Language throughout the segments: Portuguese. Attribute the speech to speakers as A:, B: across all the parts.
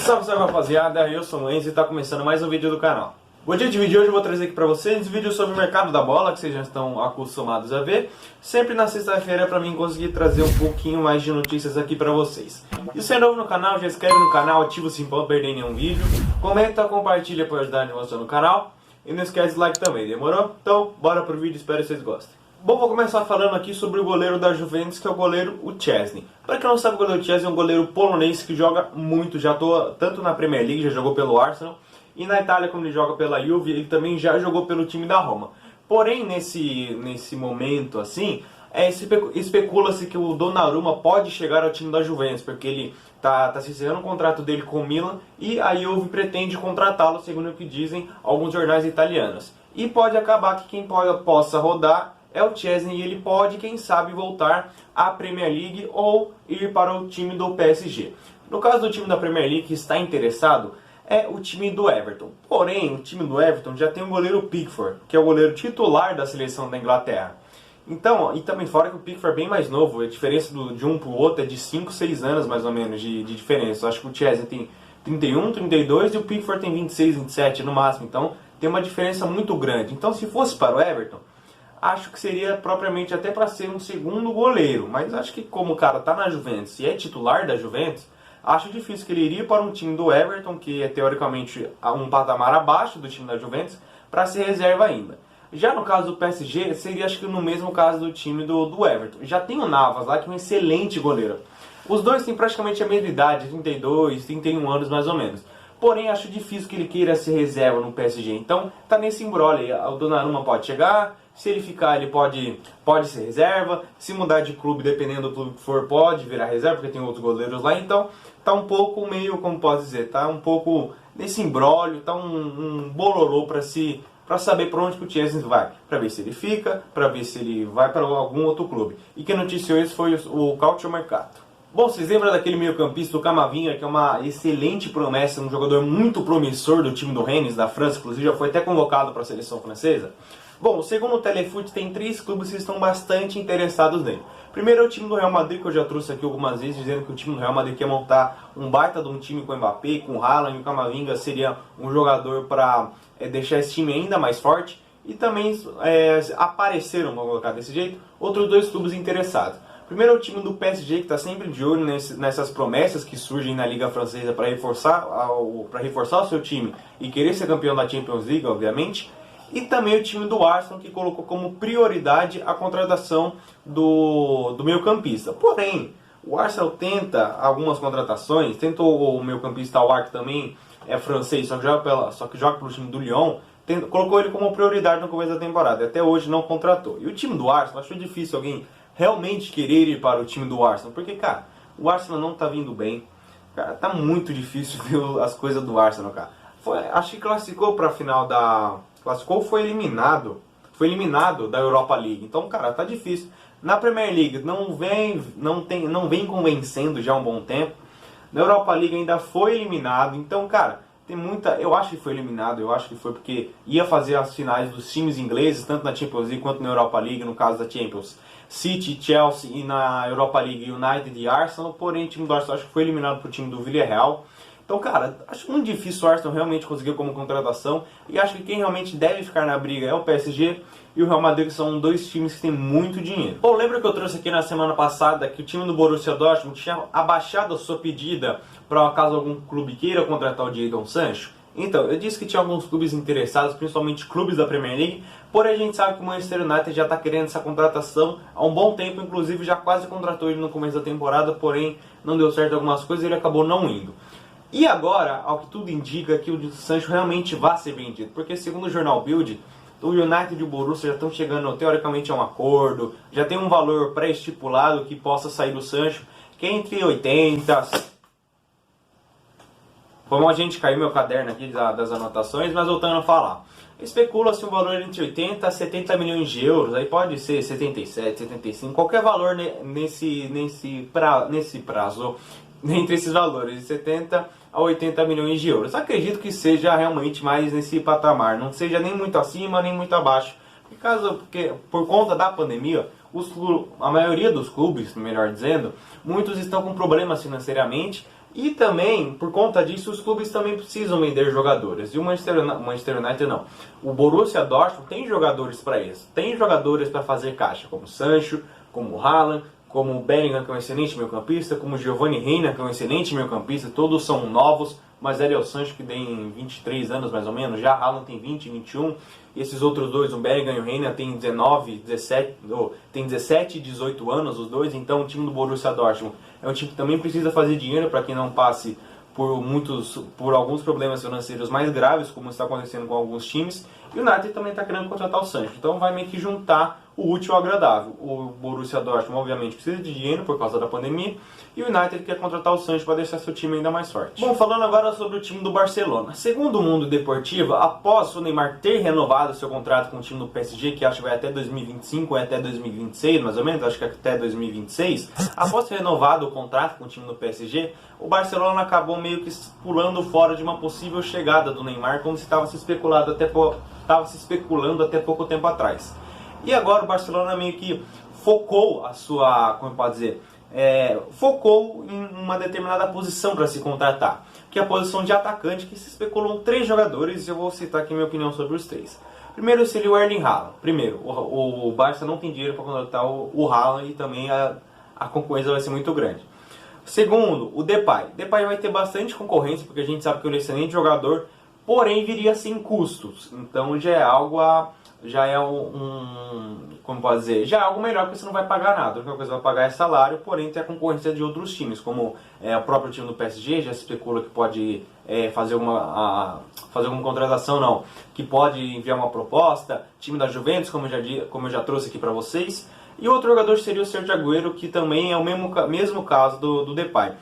A: Salve, salve rapaziada, eu sou o Enzo e está começando mais um vídeo do canal. O dia de vídeo hoje eu vou trazer aqui para vocês um vídeo sobre o mercado da bola, que vocês já estão acostumados a ver. Sempre na sexta-feira para mim conseguir trazer um pouquinho mais de notícias aqui para vocês. E se é novo no canal, já inscreve no canal, ativa o sininho para não perder nenhum vídeo. Comenta, compartilha para ajudar a divulgação no canal. E não esquece do like também, demorou? Então, bora pro vídeo, espero que vocês gostem. Bom, vou começar falando aqui sobre o goleiro da Juventus, que é o goleiro Szczęsny. Para quem não sabe, o goleiro Szczęsny é um goleiro polonês que joga muito, já atua tanto na Premier League, já jogou pelo Arsenal, e na Itália, como ele joga pela Juve, ele também já jogou pelo time da Roma. Porém, nesse momento, assim, especula-se que o Donnarumma pode chegar ao time da Juventus, porque ele tá se encerrando o contrato dele com o Milan, e a Juve pretende contratá-lo, segundo o que dizem alguns jornais italianos. E pode acabar que quem possa rodar é o Szczęsny, e ele pode, quem sabe, voltar à Premier League ou ir para o time do PSG. No caso do time da Premier League que está interessado, é o time do Everton. Porém, o time do Everton já tem o goleiro Pickford, que é o goleiro titular da seleção da Inglaterra. Então, e também fora que o Pickford é bem mais novo, a diferença de um para o outro é de 5, 6 anos mais ou menos de diferença. Eu acho que o Szczęsny tem 31, 32 e o Pickford tem 26, 27 no máximo. Então, tem uma diferença muito grande. Então, se fosse para o Everton, acho que seria propriamente até para ser um segundo goleiro. Mas acho que como o cara está na Juventus e é titular da Juventus, acho difícil que ele iria para um time do Everton, que é teoricamente um patamar abaixo do time da Juventus, para ser reserva ainda. Já no caso do PSG, seria acho que no mesmo caso do time do Everton. Já tem o Navas lá, que é um excelente goleiro. Os dois têm praticamente a mesma idade, 32, 31 anos mais ou menos. Porém, acho difícil que ele queira ser reserva no PSG. Então, tá nesse imbróglio. O Donnarumma pode chegar, se ele ficar, ele pode ser reserva. Se mudar de clube, dependendo do clube que for, pode virar reserva, porque tem outros goleiros lá. Então, tá um pouco meio, como posso dizer, tá um pouco nesse imbróglio, tá um bololô para saber para onde que o Szczęsny vai. Para ver se ele fica, para ver se ele vai para algum outro clube. E quem noticiou isso foi o Calciomercato. Bom, vocês lembram daquele meio-campista, o Camavinga, que é uma excelente promessa, um jogador muito promissor do time do Rennes, da França, inclusive já foi até convocado para a seleção francesa? Bom, segundo o Telefoot, tem 3 clubes que estão bastante interessados nele. Primeiro é o time do Real Madrid, que eu já trouxe aqui algumas vezes, dizendo que o time do Real Madrid quer montar um baita de um time com o Mbappé, com o Haaland, e o Camavinga seria um jogador para deixar esse time ainda mais forte. E também apareceram, vamos colocar desse jeito, outros 2 clubes interessados. Primeiro é o time do PSG, que está sempre de olho nessas promessas que surgem na Liga Francesa para reforçar o seu time e querer ser campeão da Champions League, obviamente. E também o time do Arsenal, que colocou como prioridade a contratação do meio-campista. Porém, o Arsenal tenta algumas contratações, tentou o meio-campista Aouar, que também é francês, só que joga pelo time do Lyon, colocou ele como prioridade no começo da temporada, e até hoje não contratou. E o time do Arsenal, achou difícil alguém realmente querer ir para o time do Arsenal, porque, cara, o Arsenal não tá vindo bem, cara, tá muito difícil ver as coisas do Arsenal, cara. Acho que classificou para a final classificou, foi eliminado da Europa League, então, cara, tá difícil. Na Premier League não vem convencendo já há um bom tempo, na Europa League ainda foi eliminado, então, cara, eu acho que foi eliminado, eu acho que foi porque ia fazer as finais dos times ingleses, tanto na Champions League quanto na Europa League, no caso da Champions, City, Chelsea, e na Europa League, United e Arsenal. Porém, o time do Arsenal acho que foi eliminado pro time do Villarreal. Então, cara, acho muito difícil o Arsenal realmente conseguir como contratação, e acho que quem realmente deve ficar na briga é o PSG e o Real Madrid, que são 2 times que têm muito dinheiro. Bom, lembra que eu trouxe aqui na semana passada que o time do Borussia Dortmund tinha abaixado a sua pedida para caso algum clube queira contratar o Jadon Sancho? Então, eu disse que tinha alguns clubes interessados, principalmente clubes da Premier League, porém a gente sabe que o Manchester United já está querendo essa contratação há um bom tempo, inclusive já quase contratou ele no começo da temporada, porém não deu certo algumas coisas e ele acabou não indo. E agora, ao que tudo indica, que o Sancho realmente vai ser vendido, porque segundo o jornal Bild, o United e o Borussia já estão chegando teoricamente a um acordo, já tem um valor pré-estipulado que possa sair do Sancho, que é entre 80... Como a gente caiu meu caderno aqui das anotações, mas voltando a falar. Especula-se um valor entre 80 a 70 milhões de euros, aí pode ser 77, 75, qualquer valor nesse prazo, entre esses valores, de 70 a 80 milhões de euros. Acredito que seja realmente mais nesse patamar, não seja nem muito acima, nem muito abaixo. Porque por conta da pandemia, a maioria dos clubes, melhor dizendo, muitos estão com problemas financeiramente E também, por conta disso, os clubes também precisam vender jogadores. E o Manchester United não. O Borussia Dortmund tem jogadores para isso. Tem jogadores para fazer caixa, como o Sancho, como o Haaland, como o Bellingham, que é um excelente meio-campista, como o Giovanni Reina, que é um excelente meio-campista. Todos são novos, mas ele é o Sancho, que tem 23 anos mais ou menos. Já Haaland tem 20, 21. E esses outros dois, o Bellingham e o Reina, tem 17 e 18 anos, os dois. Então o time do Borussia Dortmund é um time que também precisa fazer dinheiro para que não passe por alguns problemas financeiros mais graves, como está acontecendo com alguns times. E o United também está querendo contratar o Sancho. Então vai meio que juntar o útil ao agradável. O Borussia Dortmund, obviamente, precisa de dinheiro por causa da pandemia. E o United quer contratar o Sancho para deixar seu time ainda mais forte. Bom, falando agora sobre o time do Barcelona. Segundo o Mundo Deportivo, após o Neymar ter renovado seu contrato com o time do PSG, que acho que vai até 2025 ou até 2026, mais ou menos, acho que até 2026. Após ter renovado o contrato com o time do PSG, o Barcelona acabou meio que pulando fora de uma possível chegada do Neymar, como se estava se especulando até pouco tempo atrás. E agora o Barcelona meio que focou a sua, como pode dizer, focou em uma determinada posição para se contratar, que é a posição de atacante, que se especulam 3 jogadores, e eu vou citar aqui minha opinião sobre os 3. Primeiro seria o Erling Haaland. Primeiro, o Barça não tem dinheiro para contratar o Haaland, e também a concorrência vai ser muito grande. Segundo, o Depay. Depay vai ter bastante concorrência, porque a gente sabe que ele é um excelente jogador, porém viria sem custos. Então já é algo como pode dizer, já é algo melhor, porque você não vai pagar nada. A única coisa que vai pagar é salário, porém tem a concorrência de outros times, como o próprio time do PSG, já se especula que pode fazer alguma contratação, não, que pode enviar uma proposta, time da Juventus, como eu já trouxe aqui para vocês. E outro jogador seria o Sergio Agüero, que também é o mesmo caso do Depay.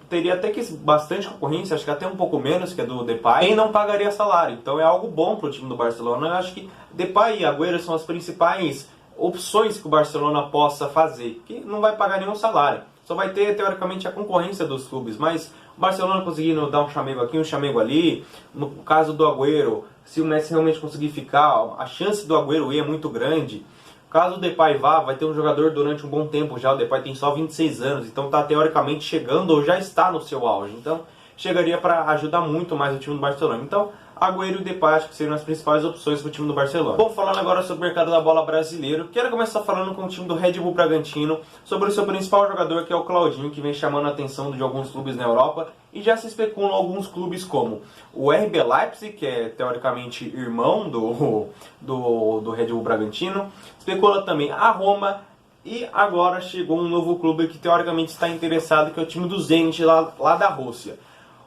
A: Teria até que bastante concorrência, acho que até um pouco menos que a do Depay, e não pagaria salário. Então é algo bom para o time do Barcelona. Eu acho que Depay e Agüero são as principais opções que o Barcelona possa fazer, que não vai pagar nenhum salário. Só vai ter, teoricamente, a concorrência dos clubes, mas o Barcelona conseguindo dar um chamego aqui, um chamego ali. No caso do Agüero, se o Messi realmente conseguir ficar, a chance do Agüero ir é muito grande. Caso o Depay vai ter um jogador durante um bom tempo já. O Depay tem só 26 anos, então está teoricamente chegando ou já está no seu auge. Então chegaria para ajudar muito mais o time do Barcelona. Então Agüero e Depay acho que seriam as principais opções para o time do Barcelona. Bom, falando agora sobre o mercado da bola brasileiro, quero começar falando com o time do Red Bull Bragantino sobre o seu principal jogador, que é o Claudinho, que vem chamando a atenção de alguns clubes na Europa, e já se especulam alguns clubes como o RB Leipzig, que é teoricamente irmão do Red Bull Bragantino, especula também a Roma, e agora chegou um novo clube que teoricamente está interessado, que é o time do Zenit lá da Rússia.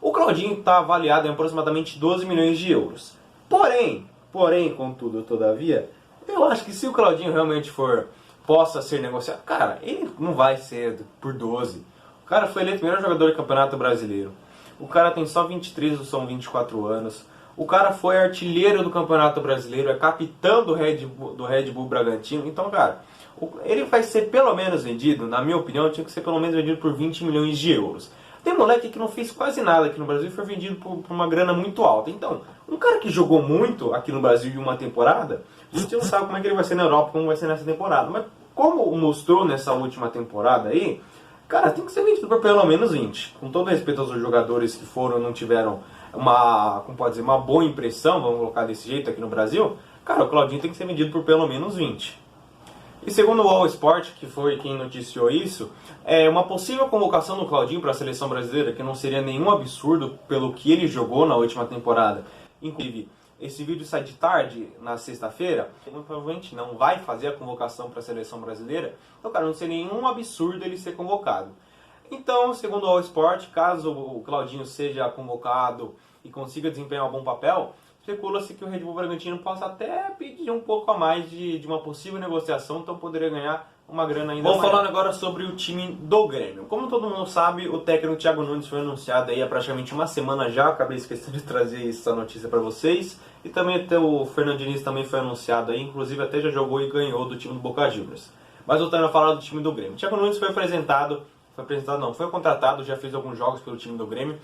A: O Claudinho está avaliado em aproximadamente 12 milhões de euros. Porém, contudo, todavia, eu acho que se o Claudinho realmente possa ser negociado, cara, ele não vai ser por 12. O cara foi eleito o melhor jogador do Campeonato Brasileiro. O cara tem só 23 ou são 24 anos. O cara foi artilheiro do Campeonato Brasileiro, é capitão do Red Bull Bragantino. Então, cara, ele vai ser pelo menos vendido, na minha opinião, tinha que ser pelo menos vendido por 20 milhões de euros. Tem moleque que não fez quase nada aqui no Brasil e foi vendido por uma grana muito alta. Então, um cara que jogou muito aqui no Brasil em uma temporada, a gente não sabe como é que ele vai ser na Europa, como vai ser nessa temporada. Mas como mostrou nessa última temporada aí, cara, tem que ser vendido por pelo menos 20. Com todo respeito aos jogadores que não tiveram uma boa impressão, vamos colocar desse jeito aqui no Brasil, cara, o Claudinho tem que ser vendido por pelo menos 20. E segundo o All Sport, que foi quem noticiou isso, uma possível convocação do Claudinho para a seleção brasileira, que não seria nenhum absurdo pelo que ele jogou na última temporada. Inclusive, esse vídeo sai de tarde, na sexta-feira, muito provavelmente não vai fazer a convocação para a seleção brasileira, então, cara, não seria nenhum absurdo ele ser convocado. Então, segundo o All Sport, caso o Claudinho seja convocado e consiga desempenhar um bom papel, especula-se que o Red Bull Bragantino possa até pedir um pouco a mais de uma possível negociação, então poderia ganhar uma grana ainda maior. Vou falando agora sobre o time do Grêmio. Como todo mundo sabe, o técnico Thiago Nunes foi anunciado aí há praticamente uma semana já, acabei esquecendo de trazer essa notícia para vocês. E também até o Fernando Diniz também foi anunciado aí, inclusive até já jogou e ganhou do time do Boca Juniors. Mas voltando a falar do time do Grêmio. Thiago Nunes foi contratado, já fez alguns jogos pelo time do Grêmio.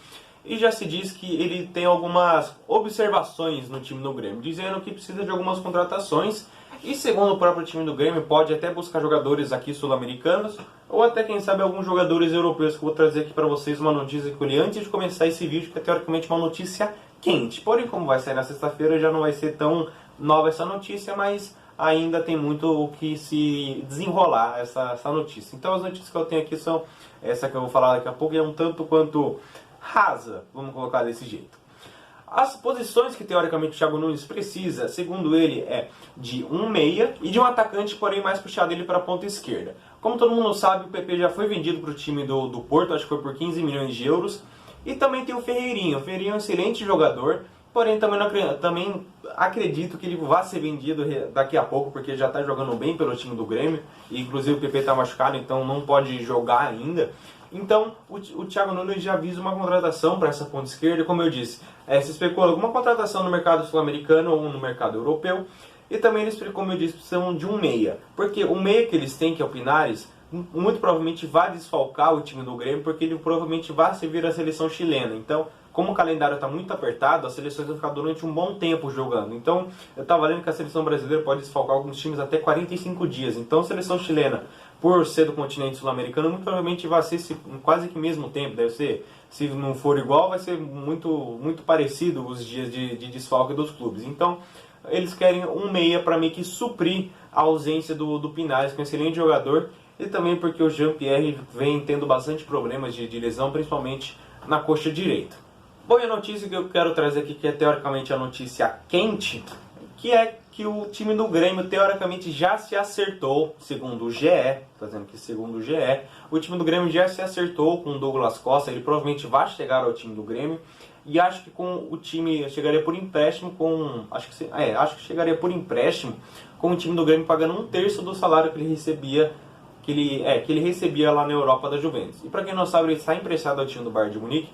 A: e já se diz que ele tem algumas observações no time do Grêmio, dizendo que precisa de algumas contratações. E segundo o próprio time do Grêmio, pode até buscar jogadores aqui sul-americanos, ou até, quem sabe, alguns jogadores europeus, que eu vou trazer aqui para vocês uma notícia que eu li antes de começar esse vídeo, que é teoricamente uma notícia quente. Porém, como vai sair na sexta-feira, já não vai ser tão nova essa notícia, mas ainda tem muito o que se desenrolar essa notícia. Então as notícias que eu tenho aqui são essa que eu vou falar daqui a pouco, e é um tanto quanto rasa, vamos colocar desse jeito. As posições que teoricamente o Thiago Nunes precisa, segundo ele, é de um meia e de um atacante, porém mais puxado ele para a ponta esquerda. Como todo mundo sabe, o PP já foi vendido para o time do Porto, acho que foi por 15 milhões de euros. E também tem o Ferreirinho. O Ferreirinho é um excelente jogador, porém também acredito que ele vai ser vendido daqui a pouco, porque já está jogando bem pelo time do Grêmio. E inclusive o PP está machucado, então não pode jogar ainda. Então o Thiago Nunes já visa uma contratação para essa ponta esquerda. Como eu disse, se especula alguma contratação no mercado sul-americano ou no mercado europeu. E também eles, como eu disse, precisam de um meia. Porque o meia que eles têm, que é o Pinares, muito provavelmente vai desfalcar o time do Grêmio, porque ele provavelmente vai servir a seleção chilena. Então, como o calendário está muito apertado, as seleções vão ficar durante um bom tempo jogando. Então, eu estava lendo que a seleção brasileira pode desfalcar alguns times até 45 dias. Então, a seleção chilena, por ser do continente sul-americano, muito provavelmente vai ser quase que mesmo tempo. Deve ser, se não for igual, vai ser muito parecido os dias de desfalque dos clubes. Então, eles querem um meia para meio que suprir a ausência do Pinares, que é um excelente jogador. E também porque o Jean-Pierre vem tendo bastante problemas de lesão, principalmente na coxa direita. Bom, e a notícia que eu quero trazer aqui, que é teoricamente a notícia quente, que é que o time do Grêmio teoricamente já se acertou, segundo o GE, está dizendo que segundo o GE, o time do Grêmio já se acertou com o Douglas Costa. Ele provavelmente vai chegar ao time do Grêmio, e acho que com o time chegaria por empréstimo acho que chegaria por empréstimo com o time do Grêmio pagando 1/3 do salário que ele recebia que ele recebia lá na Europa da Juventus. E para quem não sabe, ele está emprestado ao time do Bayern de Munique.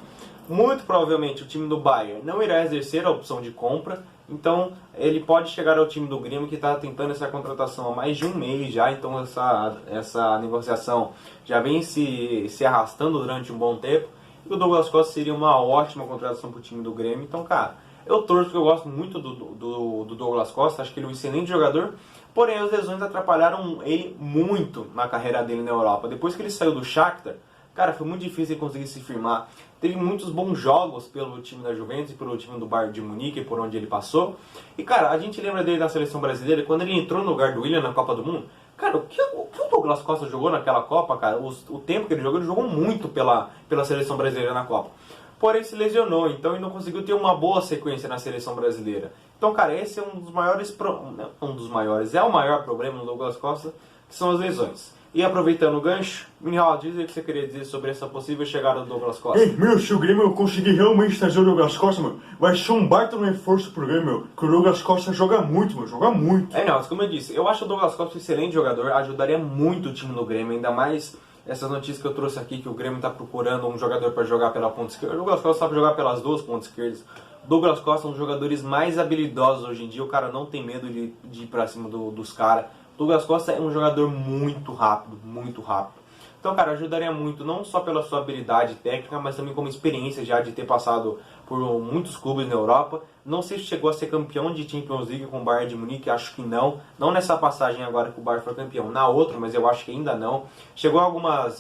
A: Muito provavelmente o time do Bayern não irá exercer a opção de compra, então ele pode chegar ao time do Grêmio, que está tentando essa contratação há mais de um mês já. Então essa negociação já vem se arrastando durante um bom tempo, e o Douglas Costa seria uma ótima contratação para o time do Grêmio. Então, cara, eu torço, porque eu gosto muito do Douglas Costa, acho que ele é um excelente jogador. Porém, as lesões atrapalharam ele muito na carreira dele na Europa. Depois que ele saiu do Shakhtar, cara, foi muito difícil ele conseguir se firmar. Teve muitos bons jogos pelo time da Juventus e pelo time do Bayern de Munique, por onde ele passou. E, cara, a gente lembra dele na seleção brasileira, quando ele entrou no lugar do Willian na Copa do Mundo. Cara, o que o Douglas Costa jogou naquela Copa, cara, o tempo que ele jogou muito pela seleção brasileira na Copa. Porém, se lesionou, então ele não conseguiu ter uma boa sequência na seleção brasileira. Então, cara, esse é é o maior problema no Douglas Costa, que são as lesões. E aproveitando o gancho, Minhal, diz aí o que você queria dizer sobre essa possível chegada do Douglas Costa.
B: Ei, meu, se o Grêmio conseguir realmente trazer o Douglas Costa, meu, vai ser um baita reforço pro Grêmio, meu, que o Douglas Costa joga muito, meu, joga muito.
A: Não, mas como eu disse, eu acho o Douglas Costa um excelente jogador, ajudaria muito o time do Grêmio, ainda mais essas notícias que eu trouxe aqui, que o Grêmio está procurando um jogador para jogar pela ponta esquerda. O Douglas Costa sabe jogar pelas duas pontas esquerdas. O Douglas Costa é um dos jogadores mais habilidosos hoje em dia. O cara não tem medo de ir para cima dos caras. O Douglas Costa é um jogador muito rápido, muito rápido. Então, cara, ajudaria muito, não só pela sua habilidade técnica, mas também como experiência já de ter passado por muitos clubes na Europa. Não sei se chegou a ser campeão de Champions League com o Bayern de Munique, acho que não. Não nessa passagem agora que o Bayern foi campeão, na outra, mas eu acho que ainda não. Chegou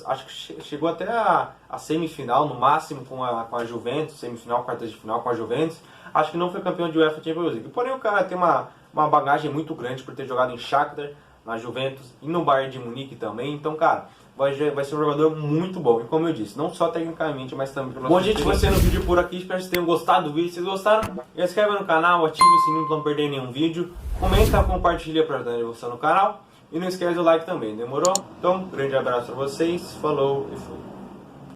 A: acho que chegou até a semifinal, no máximo, com a Juventus, semifinal, quartas de final com a Juventus. Acho que não foi campeão de UEFA Champions League. Porém, o cara tem uma bagagem muito grande por ter jogado em Shakhtar, na Juventus e no Bayern de Munique também. Então, cara, vai ser um jogador muito bom. E como eu disse, não só tecnicamente, mas também pelo... Bom, gente, vai ser no vídeo por aqui. Espero que vocês tenham gostado do vídeo. Se vocês gostaram, se inscreve no canal, ative o sininho para não perder nenhum vídeo. Comenta, compartilha para ajudar você no canal. E não esquece do like também, demorou? Então, grande abraço para vocês. Falou e fui.